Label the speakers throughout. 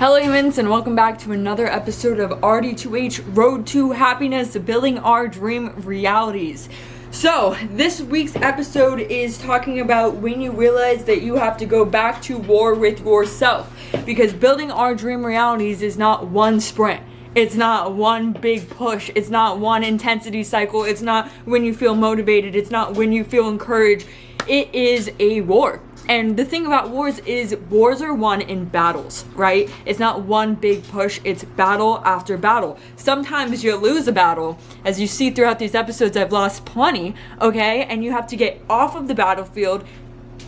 Speaker 1: Hello humans, and welcome back to another episode of RD2H Road to Happiness, Building Our Dream Realities. So, this week's episode is talking about when you realize that you have to go back to war with yourself. Because building our dream realities is not one sprint. It's not one big push. It's not one intensity cycle. It's not when you feel motivated. It's not when you feel encouraged. It is a war. And the thing about wars is wars are won in battles, right? It's not one big push, it's battle after battle. Sometimes you lose a battle. As you see throughout these episodes, I've lost plenty, okay? And you have to get off of the battlefield,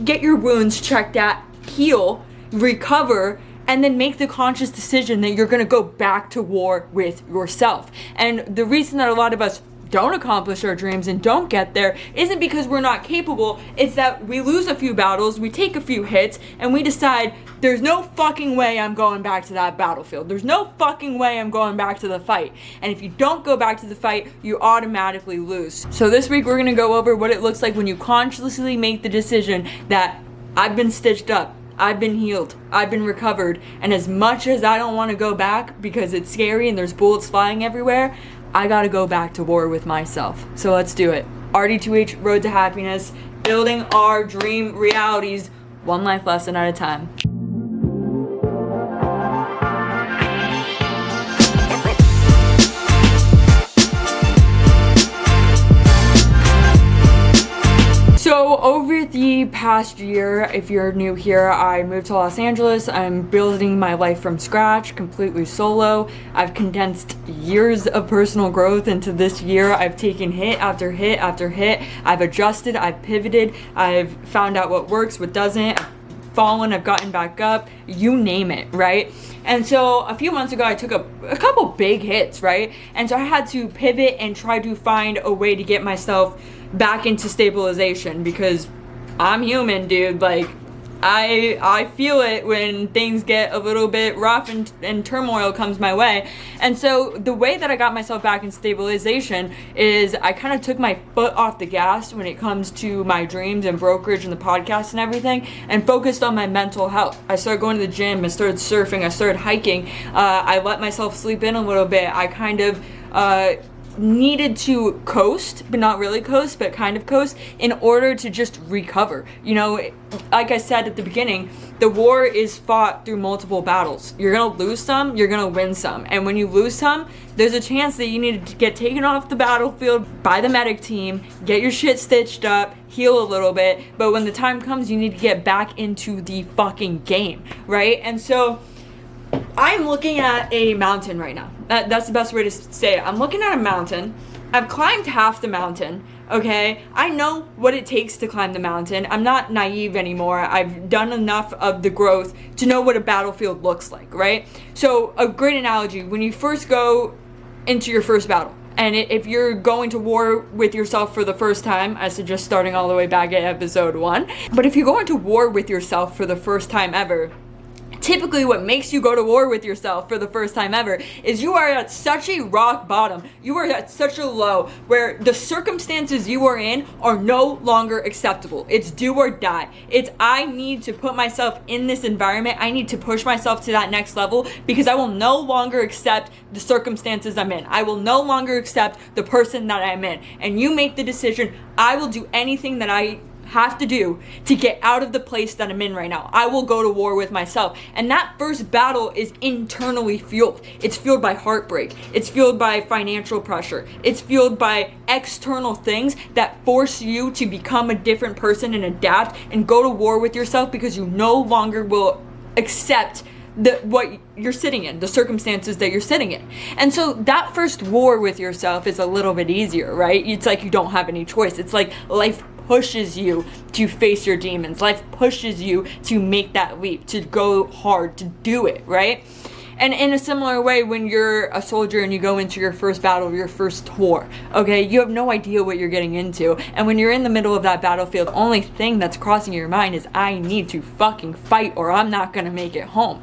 Speaker 1: get your wounds checked at, heal, recover, and then make the conscious decision that you're gonna go back to war with yourself. And the reason that a lot of us don't accomplish our dreams and don't get there isn't because we're not capable. It's that we lose a few battles, we take a few hits, and we decide there's no fucking way I'm going back to that battlefield. There's no fucking way I'm going back to the fight. And if you don't go back to the fight, you automatically lose. So this week we're gonna go over what it looks like when you consciously make the decision that I've been stitched up, I've been healed, I've been recovered, and as much as I don't want to go back because it's scary and there's bullets flying everywhere, I gotta go back to war with myself. So let's do it. RD2H Road to Happiness, building our dream realities, one life lesson at a time. So over the past year, if you're new here, I moved to Los Angeles. I'm building my life from scratch, completely solo. I've condensed years of personal growth into this year. I've taken hit after hit after hit. I've adjusted, I've pivoted, I've found out what works, what doesn't. I've fallen, I've gotten back up, you name it, right? And so a few months ago, I took a couple big hits, right? And so I had to pivot and try to find a way to get myself back into stabilization because I'm human, dude. Like, I feel it when things get a little bit rough and turmoil comes my way. And so the way that I got myself back in stabilization is I kind of took my foot off the gas when it comes to my dreams and brokerage and the podcast and everything, and focused on my mental health. I started going to the gym, I started surfing, I started hiking. I let myself sleep in a little bit. I kind of needed to coast, but not really coast, but kind of coast, in order to just recover. You know, like I said at the beginning, the war is fought through multiple battles. You're gonna lose some, you're gonna win some. And when you lose some, there's a chance that you need to get taken off the battlefield by the medic team, get your shit stitched up, heal a little bit. But when the time comes, you need to get back into the fucking game, right? And so I'm looking at a mountain right now. That's the best way to say it. I'm looking at a mountain. I've climbed half the mountain, okay? I know what it takes to climb the mountain. I'm not naive anymore. I've done enough of the growth to know what a battlefield looks like, right? So a great analogy, when you first go into your first battle, and if you're going to war with yourself for the first time, I suggest starting all the way back at episode 1. But if you go into war with yourself for the first time ever, typically what makes you go to war with yourself for the first time ever is you are at such a rock bottom. You are at such a low where the circumstances you are in are no longer acceptable. It's do or die. It's I need to put myself in this environment. I need to push myself to that next level because I will no longer accept the circumstances I'm in. I will no longer accept the person that I'm in. And you make the decision, I will do anything that I have to do to get out of the place that I'm in right now. I will go to war with myself. And that first battle is internally fueled. It's fueled by heartbreak. It's fueled by financial pressure. It's fueled by external things that force you to become a different person and adapt and go to war with yourself because you no longer will accept what you're sitting in, the circumstances that you're sitting in. And so that first war with yourself is a little bit easier, right? It's like you don't have any choice. It's like life pushes you to face your demons. Life pushes you to make that leap, to go hard, to do it, right? And in a similar way, when you're a soldier and you go into your first battle, your first tour, okay, you have no idea what you're getting into. And when you're in the middle of that battlefield, the only thing that's crossing your mind is, I need to fucking fight or I'm not gonna make it home.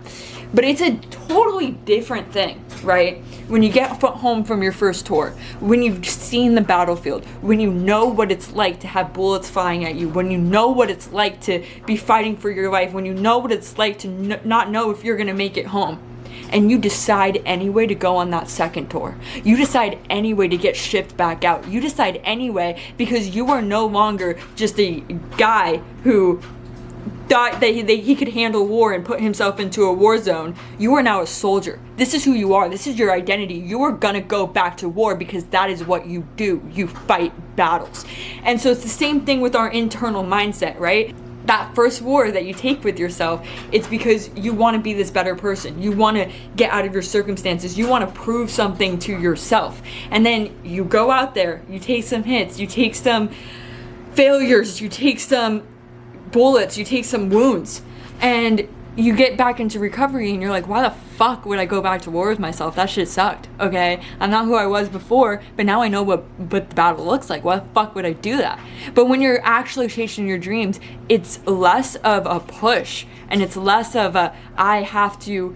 Speaker 1: But it's a totally different thing, right? When you get home from your first tour, when you've seen the battlefield, when you know what it's like to have bullets flying at you, when you know what it's like to be fighting for your life, when you know what it's like to not know if you're gonna make it home. and you decide anyway to go on that second tour. You decide anyway to get shipped back out. You decide anyway because you are no longer just a guy who thought that he could handle war and put himself into a war zone. You are now a soldier. This is who you are. This is your identity. You are gonna go back to war because that is what you do. You fight battles. And so it's the same thing with our internal mindset, right? That first war that you take with yourself, it's because you want to be this better person. You want to get out of your circumstances. You want to prove something to yourself. And then you go out there, you take some hits, you take some failures, you take some bullets, you take some wounds, and you get back into recovery and you're like, why the fuck would I go back to war with myself? That shit sucked, okay? I'm not who I was before, but now I know what the battle looks like. Why the fuck would I do that? But when you're actually chasing your dreams, it's less of a push and it's less of a, I have to,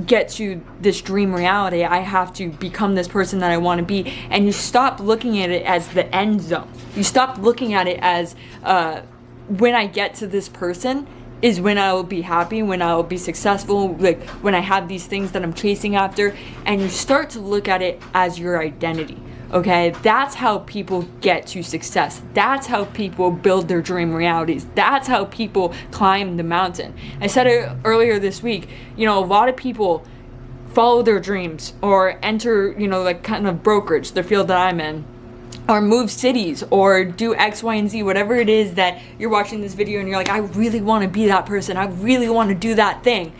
Speaker 1: get to this dream reality. I have to become this person that I want to be. And you stop looking at it as the end zone. You stop looking at it as, when I get to this person is when I will be happy, when I will be successful, like when I have these things that I'm chasing after, and you start to look at it as your identity, okay? That's how people get to success. That's how people build their dream realities. That's how people climb the mountain. I said it earlier this week, a lot of people follow their dreams or enter, like kind of brokerage, the field that I'm in, or move cities or do X, Y, and Z, whatever it is that you're watching this video and you're like, I really want to be that person. I really want to do that thing.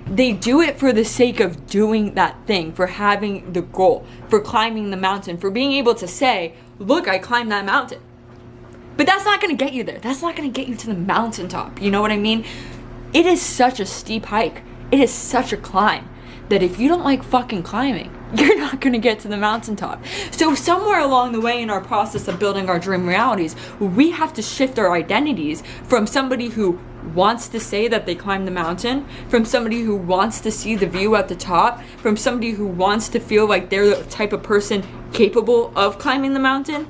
Speaker 1: They do it for the sake of doing that thing, for having the goal, for climbing the mountain, for being able to say, look, I climbed that mountain. But that's not going to get you there. That's not going to get you to the mountaintop. You know what I mean? It is such a steep hike. It is such a climb that if you don't like fucking climbing, you're not going to get to the mountaintop. So somewhere along the way in our process of building our dream realities, we have to shift our identities from somebody who wants to say that they climbed the mountain, from somebody who wants to see the view at the top, from somebody who wants to feel like they're the type of person capable of climbing the mountain,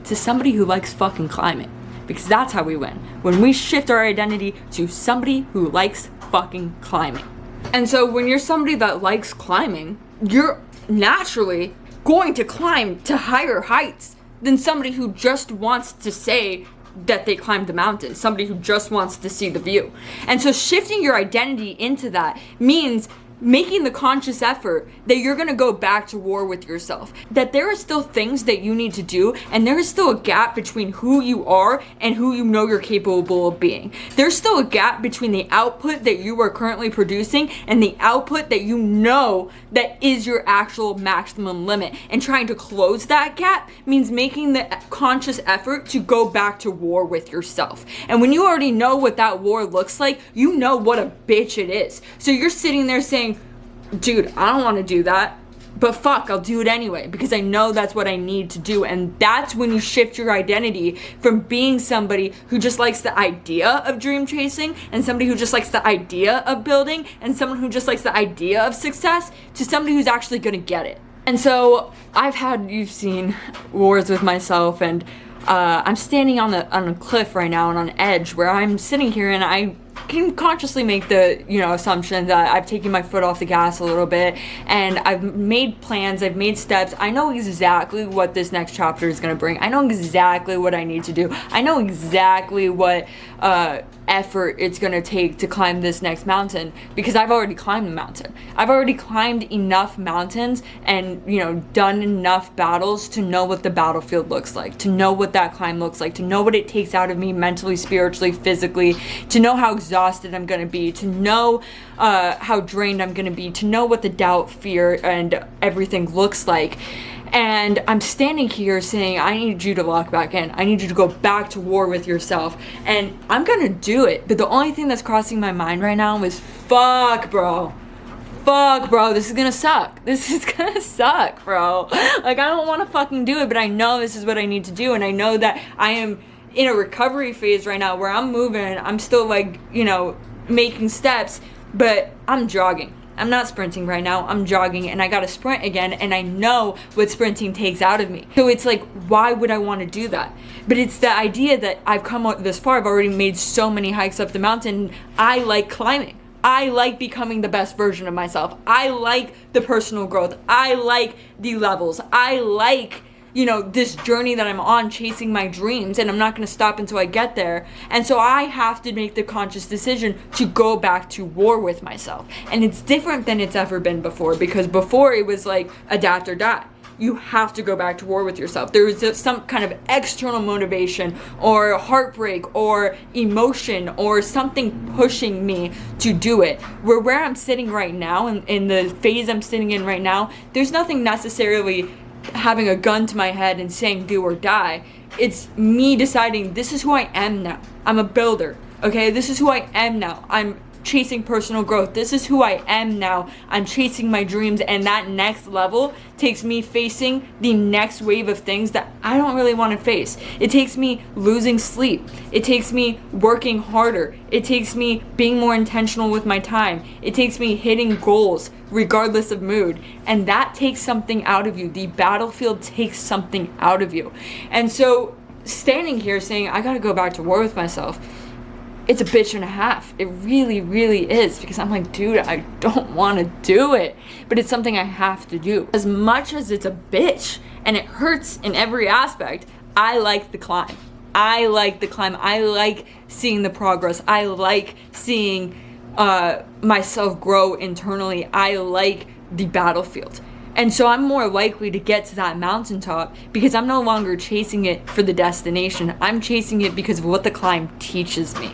Speaker 1: to somebody who likes fucking climbing. Because that's how we win. When we shift our identity to somebody who likes fucking climbing. And so when you're somebody that likes climbing, you're naturally going to climb to higher heights than somebody who just wants to say that they climbed the mountain, somebody who just wants to see the view. And so shifting your identity into that means making the conscious effort that you're going to go back to war with yourself, that there are still things that you need to do, and there is still a gap between who you are and who you know you're capable of being. There's still a gap between the output that you are currently producing and the output that you know that is your actual maximum limit. And trying to close that gap means making the conscious effort to go back to war with yourself. And when you already know what that war looks like, you know what a bitch it is. So you're sitting there saying, dude, I don't want to do that, but fuck, I'll do it anyway because I know that's what I need to do. And that's when you shift your identity from being somebody who just likes the idea of dream chasing and somebody who just likes the idea of building and someone who just likes the idea of success to somebody who's actually going to get it. And so you've seen wars with myself, and I'm standing on a cliff right now and on an edge where I'm sitting here and I can consciously make the assumption that I've taken my foot off the gas a little bit and I've made plans, I've made steps. I know exactly what this next chapter is going to bring. I know exactly what I need to do. I know exactly what effort it's going to take to climb this next mountain because I've already climbed the mountain. I've already climbed enough mountains and done enough battles to know what the battlefield looks like, to know what that climb looks like, to know what it takes out of me mentally, spiritually, physically, to know how exhausted I'm going to be, to know how drained I'm going to be, to know what the doubt, fear, and everything looks like. And I'm standing here saying, I need you to lock back in. I need you to go back to war with yourself. And I'm going to do it. But the only thing that's crossing my mind right now is, fuck, bro, this is going to suck. This is going to suck, bro. Like, I don't want to fucking do it, but I know this is what I need to do. And I know that I am in a recovery phase right now where I'm moving. I'm still making steps, but I'm jogging. I'm not sprinting right now. I'm jogging and I got to sprint again, and I know what sprinting takes out of me. So it's like, why would I want to do that? But it's the idea that I've come this far. I've already made so many hikes up the mountain. I like climbing. I like becoming the best version of myself. I like the personal growth. I like the levels. I like, this journey that I'm on chasing my dreams, and I'm not going to stop until I get there. And so I have to make the conscious decision to go back to war with myself. And it's different than it's ever been before, because before it was like adapt or die. You have to go back to war with yourself. There is some kind of external motivation or heartbreak or emotion or something pushing me to do it. Where I'm sitting right now, in the phase I'm sitting in right now, there's nothing necessarily having a gun to my head and saying do or die. It's me deciding this is who I am now. I'm a builder, okay? This is who I am now. I'm chasing personal growth. This is who I am now. I'm chasing my dreams, and that next level takes me facing the next wave of things that I don't really want to face. It takes me losing sleep. It takes me working harder. It takes me being more intentional with my time. It takes me hitting goals regardless of mood, and that takes something out of you. The battlefield takes something out of you. And so standing here saying I gotta go back to war with myself, it's a bitch and a half. It really, really is, because I'm like, dude, I don't want to do it, but it's something I have to do. As much as it's a bitch and it hurts in every aspect, I like the climb. I like the climb. I like seeing the progress. I like seeing myself grow internally. I like the battlefield. And so I'm more likely to get to that mountaintop because I'm no longer chasing it for the destination. I'm chasing it because of what the climb teaches me.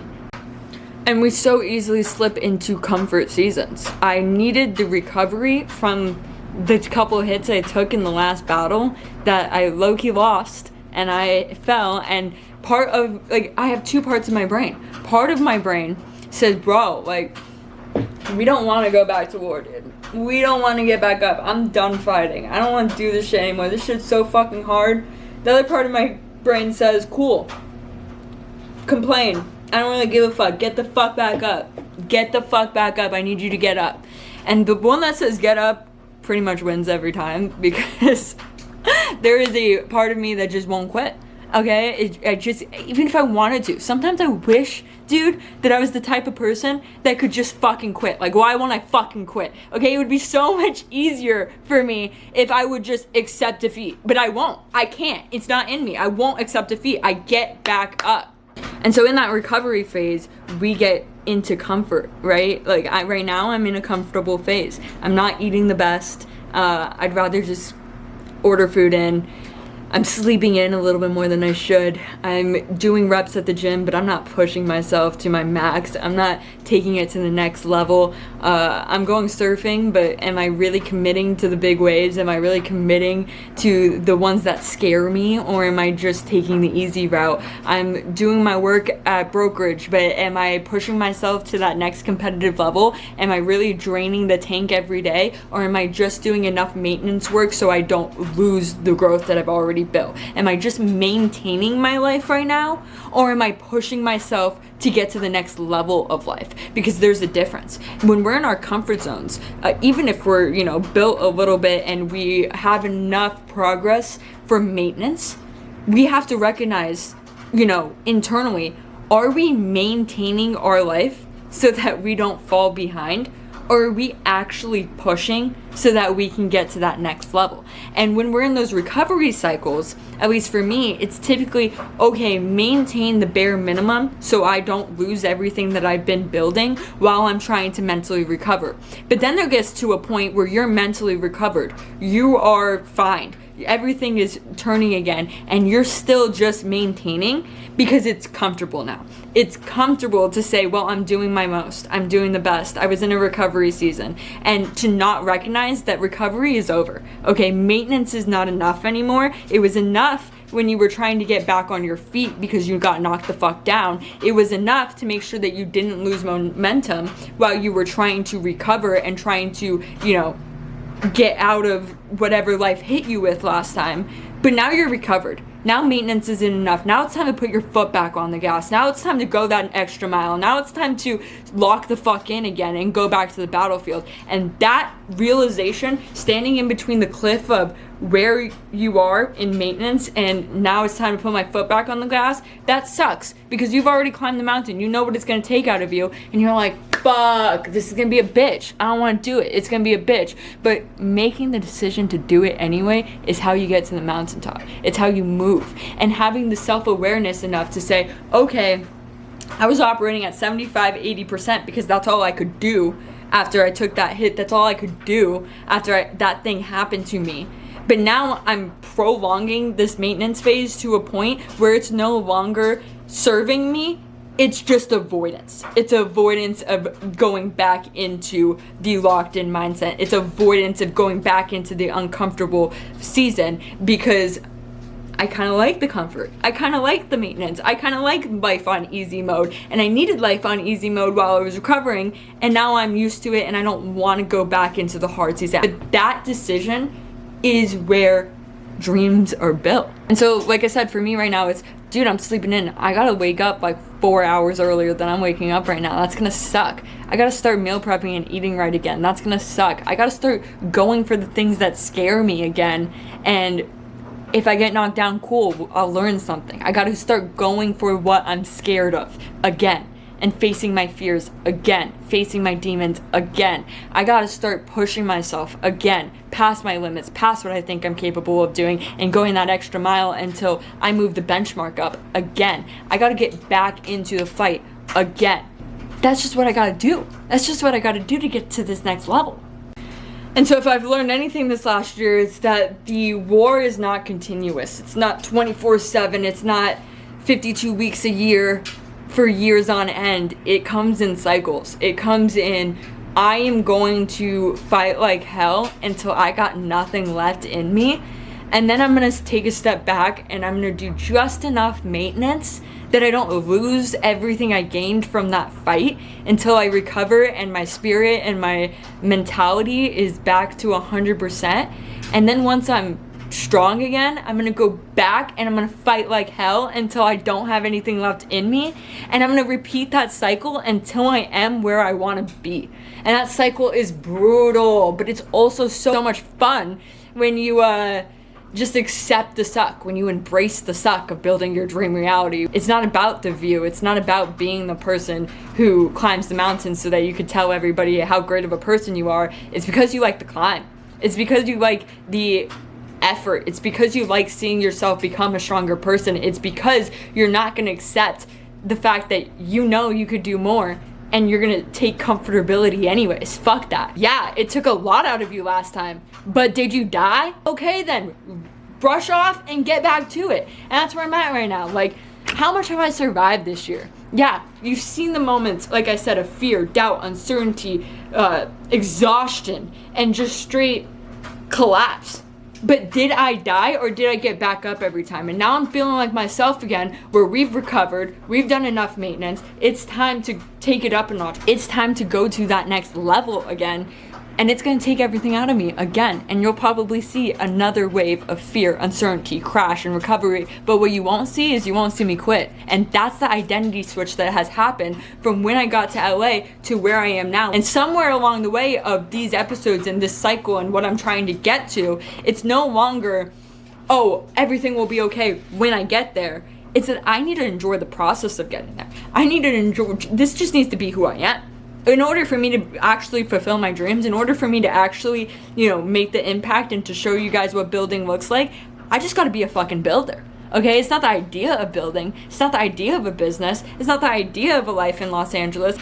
Speaker 1: And we so easily slip into comfort seasons. I needed the recovery from the couple of hits I took in the last battle that I low-key lost and I fell. And part of, I have two parts of my brain. Part of my brain says, bro, we don't want to go back to war, dude. We don't want to get back up. I'm done fighting. I don't want to do this shit anymore. This shit's so fucking hard. The other part of my brain says, cool. Complain. I don't really give a fuck. Get the fuck back up. Get the fuck back up. I need you to get up. And the one that says get up pretty much wins every time, because there is a part of me that just won't quit. Okay? I just, even if I wanted to, sometimes I wish, dude, that I was the type of person that could just fucking quit. Why won't I fucking quit? Okay? It would be so much easier for me if I would just accept defeat. But I won't. I can't. It's not in me. I won't accept defeat. I get back up. And so in that recovery phase, we get into comfort, right? Right now, I'm in a comfortable phase. I'm not eating the best. I'd rather just order food in. I'm sleeping in a little bit more than I should. I'm doing reps at the gym, but I'm not pushing myself to my max. I'm not taking it to the next level. I'm going surfing, but am I really committing to the big waves? Am I really committing to the ones that scare me? Or am I just taking the easy route? I'm doing my work at brokerage, but am I pushing myself to that next competitive level? Am I really draining the tank every day? Or am I just doing enough maintenance work so I don't lose the growth that I've already built? Am I just maintaining my life right now, or am I pushing myself to get to the next level of life? Because there's a difference. When we're in our comfort zones, even if we're built a little bit and we have enough progress for maintenance, we have to recognize internally, are we maintaining our life so that we don't fall behind? Or are we actually pushing so that we can get to that next level? And when we're in those recovery cycles, at least for me, it's typically, okay, maintain the bare minimum so I don't lose everything that I've been building while I'm trying to mentally recover. But then there gets to a point where you're mentally recovered. You are fine. Everything is turning again, and you're still just maintaining because it's comfortable now. It's comfortable to say, well, I'm doing my most. I'm doing the best. I was in a recovery season. And to not recognize that recovery is over. Okay, maintenance is not enough anymore. It was enough when you were trying to get back on your feet because you got knocked the fuck down. It was enough to make sure that you didn't lose momentum while you were trying to recover and trying to, get out of whatever life hit you with last time. But now you're recovered. Now maintenance isn't enough. Now it's time to put your foot back on the gas. Now it's time to go that extra mile. Now it's time to lock the fuck in again and go back to the battlefield. And that realization, standing in between the cliff of where you are in maintenance and now it's time to put my foot back on the gas, that sucks because you've already climbed the mountain. You know what it's going to take out of you, and you're like, fuck, this is gonna be a bitch. I don't want to do it. It's gonna be a bitch. But making the decision to do it anyway is how you get to the mountaintop. It's how you move. And having the self-awareness enough to say, okay, I was operating at 75, 80% because that's all I could do after I took that hit. That's all I could do after that thing happened to me. But now I'm prolonging this maintenance phase to a point where it's no longer serving me. It's just avoidance. It's avoidance of going back into the locked in mindset. It's avoidance of going back into the uncomfortable season because I kind of like the comfort. I kind of like the maintenance. I kind of like life on easy mode. And I needed life on easy mode while I was recovering. And now I'm used to it and I don't want to go back into the hard season. But that decision is where dreams are built. And so, like I said, for me right now, it's, dude, I'm sleeping in. I gotta wake up like 4 hours earlier than I'm waking up right now. That's gonna suck. I gotta start meal prepping and eating right again. That's gonna suck. I gotta start going for the things that scare me again. And if I get knocked down, cool, I'll learn something. I gotta start going for what I'm scared of again. And facing my fears again, facing my demons again. I gotta start pushing myself again, past my limits, past what I think I'm capable of doing, and going that extra mile until I move the benchmark up again. I gotta get back into the fight again. That's just what I gotta do. That's just what I gotta do to get to this next level. And so if I've learned anything this last year, it's that the war is not continuous. It's not 24/7. It's not 52 weeks a year for years on end. It comes in cycles. It comes in, I am going to fight like hell until I got nothing left in me. And then I'm going to take a step back and I'm going to do just enough maintenance that I don't lose everything I gained from that fight until I recover and my spirit and my mentality is back to 100%. And then once I'm strong again, I'm gonna go back and I'm gonna fight like hell until I don't have anything left in me, and I'm gonna repeat that cycle until I am where I want to be. And that cycle is brutal, but it's also so much fun when you just accept the suck, when you embrace the suck of building your dream reality. It's not about the view. It's not about being the person who climbs the mountain so that you could tell everybody how great of a person you are. It's because you like the climb. It's because you like the effort. It's because you like seeing yourself become a stronger person. It's because you're not going to accept the fact that you know you could do more and you're going to take comfortability anyways. Fuck that. Yeah, it took a lot out of you last time, but did you die? Okay then, brush off and get back to it. And that's where I'm at right now. Like, how much have I survived this year? Yeah, you've seen the moments, like I said, of fear, doubt, uncertainty, exhaustion, and just straight collapse. But did I die or did I get back up every time? And now I'm feeling like myself again, where we've recovered, we've done enough maintenance. It's time to take it up a notch. It's time to go to that next level again. And it's going to take everything out of me again. And you'll probably see another wave of fear, uncertainty, crash, and recovery. But what you won't see is you won't see me quit. And that's the identity switch that has happened from when I got to LA to where I am now. And somewhere along the way of these episodes and this cycle and what I'm trying to get to, it's no longer, oh, everything will be okay when I get there. It's that I need to enjoy the process of getting there. I need to enjoy, this just needs to be who I am. In order for me to actually fulfill my dreams, in order for me to actually, make the impact and to show you guys what building looks like, I just gotta be a fucking builder. Okay, it's not the idea of building. It's not the idea of a business. It's not the idea of a life in Los Angeles.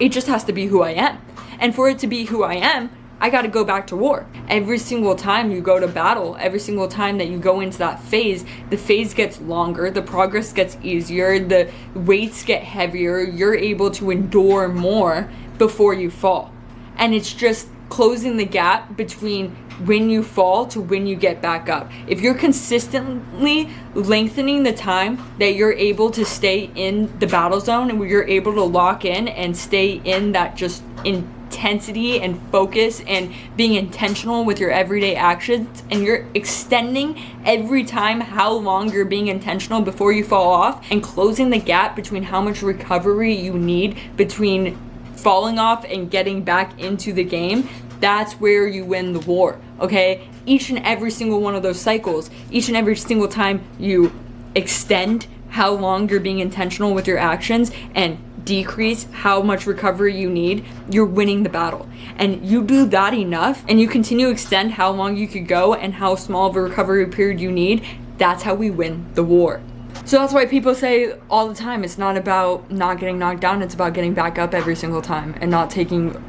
Speaker 1: It just has to be who I am. And for it to be who I am, I got to go back to war. Every single time you go to battle, every single time that you go into that phase, the phase gets longer, the progress gets easier, the weights get heavier, you're able to endure more before you fall. And it's just closing the gap between when you fall to when you get back up. If you're consistently lengthening the time that you're able to stay in the battle zone and where you're able to lock in and stay in that just intensity and focus and being intentional with your everyday actions, and you're extending every time how long you're being intentional before you fall off, and closing the gap between how much recovery you need between falling off and getting back into the game, that's where you win the war. Okay, each and every single one of those cycles, each and every single time you extend how long you're being intentional with your actions and decrease how much recovery you need, you're winning the battle. And you do that enough, and you continue to extend how long you could go and how small of a recovery period you need, that's how we win the war. So that's why people say all the time, it's not about not getting knocked down, it's about getting back up every single time and not taking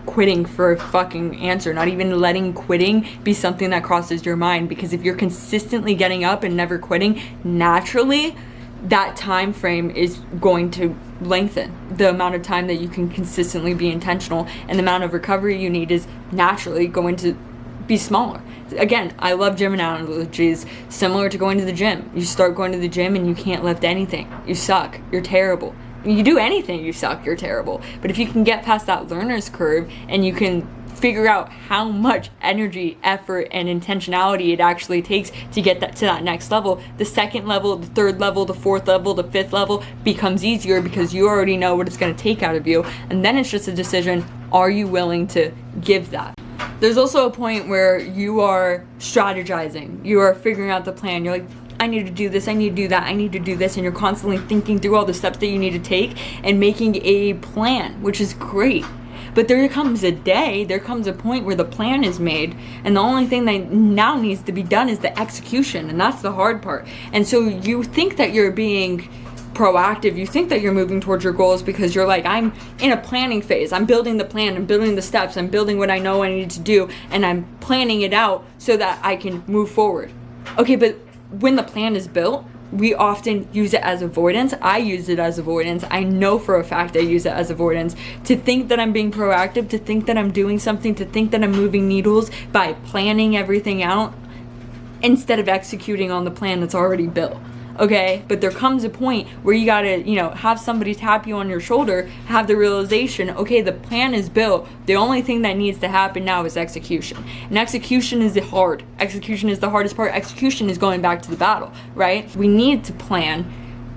Speaker 1: quitting for a fucking answer, not even letting quitting be something that crosses your mind. Because if you're consistently getting up and never quitting, naturally that time frame is going to lengthen. The amount of time that you can consistently be intentional and the amount of recovery you need is naturally going to be smaller. Again, I love gym analogies, similar to going to the gym. You start going to the gym and you can't lift anything. You suck. You're terrible. You do anything, you suck. You're terrible. But if you can get past that learner's curve and you can figure out how much energy, effort, and intentionality it actually takes to get that to that next level, the second level, the third level, the fourth level, the fifth level becomes easier because you already know what it's going to take out of you. And then it's just a decision, are you willing to give that? There's also a point where you are strategizing. You are figuring out the plan. You're like, I need to do this, I need to do that, I need to do this. And you're constantly thinking through all the steps that you need to take and making a plan, which is great. But there comes a point where the plan is made and the only thing that now needs to be done is the execution. And that's the hard part. And so you think that you're being proactive, you think that you're moving towards your goals because you're like, I'm in a planning phase, I'm building the plan, I'm building the steps, I'm building what I know I need to do, and I'm planning it out so that I can move forward. Okay, but when the plan is built, we often use it as avoidance. I use it as avoidance. I know for a fact I use it as avoidance. To think that I'm being proactive, to think that I'm doing something, to think that I'm moving needles by planning everything out instead of executing on the plan that's already built. Okay, but there comes a point where you gotta, have somebody tap you on your shoulder, have the realization, okay, the plan is built. The only thing that needs to happen now is execution. And execution is hard. Execution is the hardest part. Execution is going back to the battle, right? We need to plan.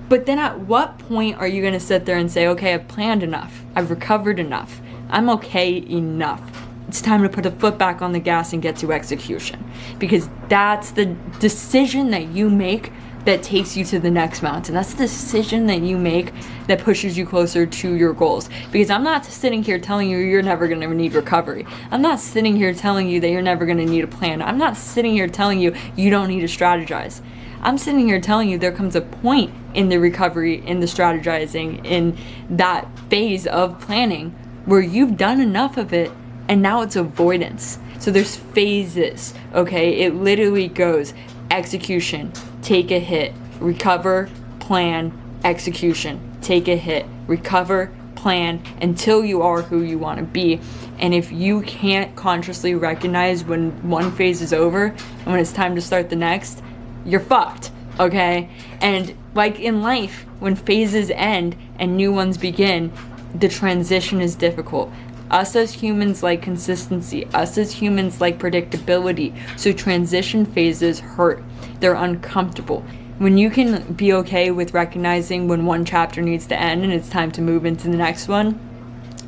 Speaker 1: But then at what point are you gonna sit there and say, okay, I've planned enough. I've recovered enough. I'm okay enough. It's time to put a foot back on the gas and get to execution. Because that's the decision that you make that takes you to the next mountain. That's the decision that you make that pushes you closer to your goals. Because I'm not sitting here telling you you're never gonna need recovery. I'm not sitting here telling you that you're never gonna need a plan. I'm not sitting here telling you you don't need to strategize. I'm sitting here telling you there comes a point in the recovery, in the strategizing, in that phase of planning where you've done enough of it and now it's avoidance. So there's phases, okay? It literally goes execution, take a hit, recover, plan, execution, take a hit, recover, plan, until you are who you want to be. And if you can't consciously recognize when one phase is over and when it's time to start the next, you're fucked, okay? And like in life, when phases end and new ones begin, the transition is difficult. Us as humans like consistency. Us as humans like predictability. So transition phases hurt. They're uncomfortable. When you can be okay with recognizing when one chapter needs to end and it's time to move into the next one,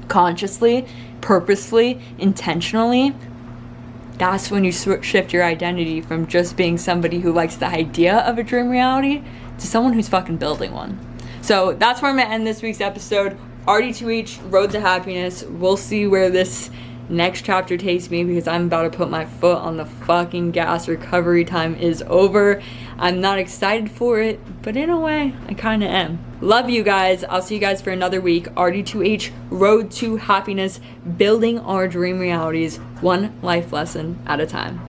Speaker 1: consciously, purposefully, intentionally, that's when you shift your identity from just being somebody who likes the idea of a dream reality to someone who's fucking building one. So that's where I'm gonna end this week's episode. RD2H, Road to Happiness. We'll see where this next chapter takes me because I'm about to put my foot on the fucking gas. Recovery time is over. I'm not excited for it, but in a way, I kind of am. Love you guys. I'll see you guys for another week. RD2H, Road to Happiness, building our dream realities, one life lesson at a time.